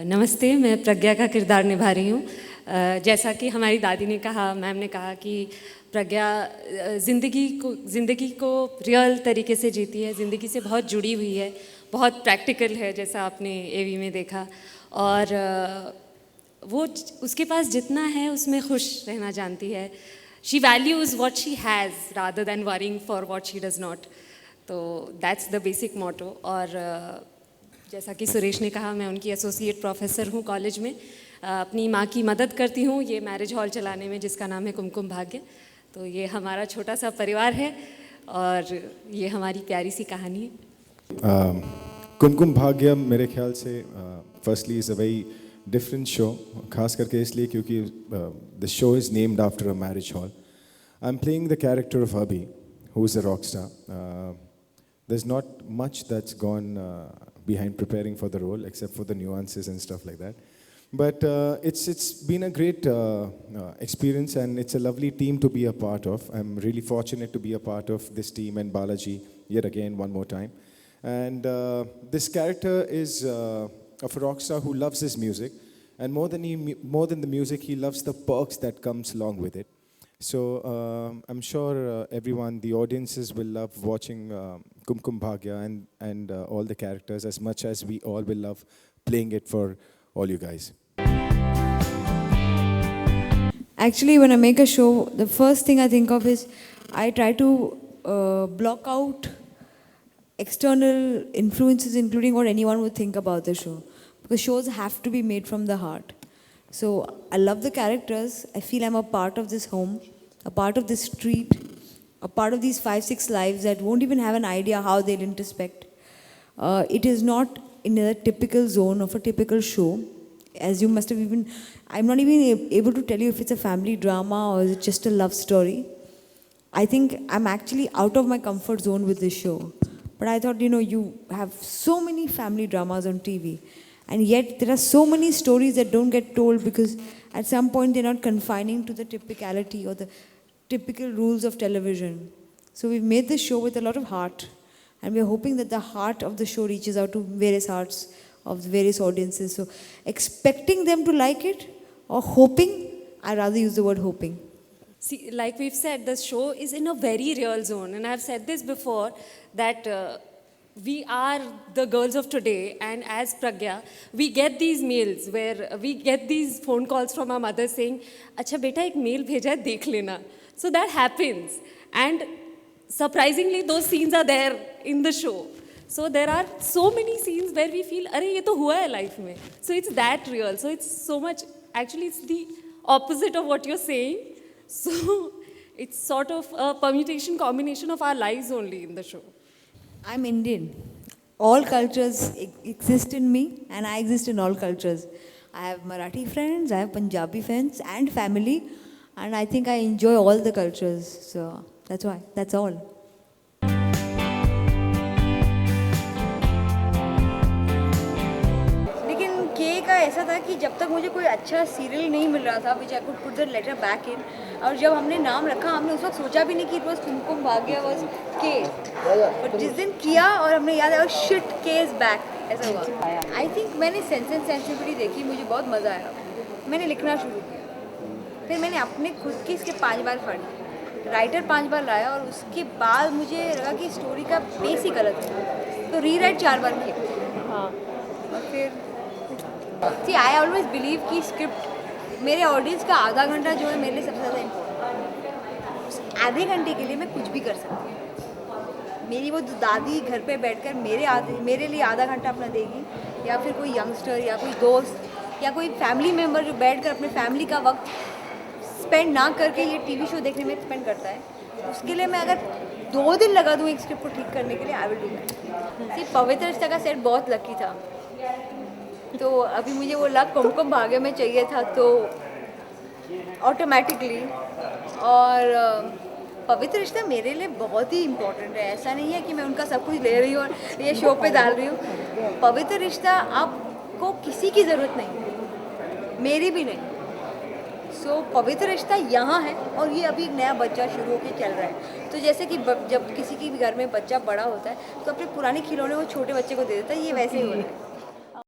नमस्ते, मैं प्रज्ञा का किरदार निभा रही हूँ। जैसा कि हमारी दादी ने कहा, मैम ने कहा कि प्रज्ञा ज़िंदगी को रियल तरीके से जीती है, ज़िंदगी से बहुत जुड़ी हुई है, बहुत प्रैक्टिकल है, जैसा आपने एवी में देखा। और वो उसके पास जितना है उसमें खुश रहना जानती है। She values what she has rather than worrying for what she does not. तो दैट्स द बेसिक मोटो। और जैसा कि सुरेश ने कहा, मैं उनकी एसोसिएट प्रोफेसर हूँ कॉलेज में। अपनी माँ की मदद करती हूँ ये मैरिज हॉल चलाने में, जिसका नाम है कुमकुम भाग्य। तो ये हमारा छोटा सा परिवार है और ये हमारी प्यारी सी कहानी है। कुमकुम भाग्य मेरे ख्याल से firstly is a very different show, खास करके इसलिए क्योंकि the show is named after a marriage hall. I am playing the character of Abhi, who is a rock star. There's not much that's gone behind preparing for the role, except for the nuances and stuff like that. But it's been a great experience, and it's a lovely team to be a part of. I'm really fortunate to be a part of this team and Balaji yet again one more time. And this character is of a rock star who loves his music, and more than the music, he loves the perks that comes along with it. So I'm sure everyone, the audiences will love watching Kumkum Bhagya and all the characters as much as we all will love playing it for all you guys. Actually, when I make a show, the first thing I think of is I try to block out external influences, including what anyone would think about the show. Because shows have to be made from the heart. So I love the characters. I feel I'm a part of this home, a part of this street, a part of these 5-6 lives that won't even have an idea how they'll introspect. It is not in a typical zone of a typical show. As you must have I'm not even able to tell you if it's a family drama or is it just a love story. I think I'm actually out of my comfort zone with this show. But I thought, you have so many family dramas on TV. And yet there are so many stories that don't get told because at some point they're not confining to the typicality or the typical rules of television. So we've made this show with a lot of heart, and we're hoping that the heart of the show reaches out to various hearts of various audiences. So expecting them to like it or hoping, I'd rather use the word hoping. See, like we've said, the show is in a very real zone, and I've said this before that we are the girls of today, and as Pragya, we get these mails where we get these phone calls from our mother saying, "Acha beta, ek mail bheja hai, dekh lena." So that happens, and surprisingly, those scenes are there in the show. So there are so many scenes where we feel, "Arey, ye to hua hai life mein." So it's that real. So it's so much. Actually, it's the opposite of what you're saying. So it's sort of a combination of our lives only in the show. I'm Indian. All cultures exist in me, and I exist in all cultures. I have Marathi friends, I have Punjabi friends and family, and I think I enjoy all the cultures. So that's why. That's all. लेकिन के का ऐसा था कि जब तक मुझे कोई अच्छा सीरियल नहीं मिल रहा था, which I could put the letter back in, और जब हमने नाम रखा, हमने उस वक्त सोचा भी नहीं कि it was Kumkum Bhagya was के, बट जिस दिन किया और हमने याद आया, शिट, के इज बैक, ऐसा हुआ। आई थिंक मैंने सेंस एंड सेंसिबिलिटी देखी, मुझे बहुत मज़ा आया। मैंने लिखना शुरू किया, फिर मैंने अपने खुद की इसके 5 बार पढ़ी, राइटर 5 बार लाया, और उसके बाद मुझे लगा कि स्टोरी का बेस ही गलत है, तो रीराइट 4 बार किया। हाँ, और फिर सी आई ऑलवेज बिलीव कि स्क्रिप्ट मेरे ऑडियंस का आधा घंटा जो है मेरे लिए सबसे ज़्यादा इम्पोर्टेंट। आधे घंटे के लिए मैं कुछ भी कर सकती हूँ। मेरी वो दादी घर पे बैठकर मेरे लिए आधा घंटा अपना देगी, या फिर कोई यंगस्टर या कोई दोस्त या कोई फैमिली मेम्बर जो बैठकर अपने फैमिली का वक्त स्पेंड ना करके ये टीवी शो देखने में स्पेंड करता है, उसके लिए मैं अगर 2 दिन लगा दूँ एक स्क्रिप्ट को ठीक करने के लिए, आई विल डू दैट। सी पवित्र रिश्ता का सेट बहुत लकी था, तो अभी मुझे वो लक कुमकुम भाग्य में चाहिए था, तो ऑटोमेटिकली। और पवित्र रिश्ता मेरे लिए बहुत ही इम्पोर्टेंट है। ऐसा नहीं है कि मैं उनका सब कुछ ले रही हूँ और ये शो पे डाल रही हूँ। पवित्र रिश्ता आपको किसी की ज़रूरत नहीं, मेरी भी नहीं। सो पवित्र रिश्ता यहाँ है, और ये अभी एक नया बच्चा शुरू होकर चल रहा है। तो जैसे कि जब किसी के भी घर में बच्चा बड़ा होता है तो अपने पुराने खिलौने वो छोटे बच्चे को दे देता है, ये वैसे ही हो रहा है।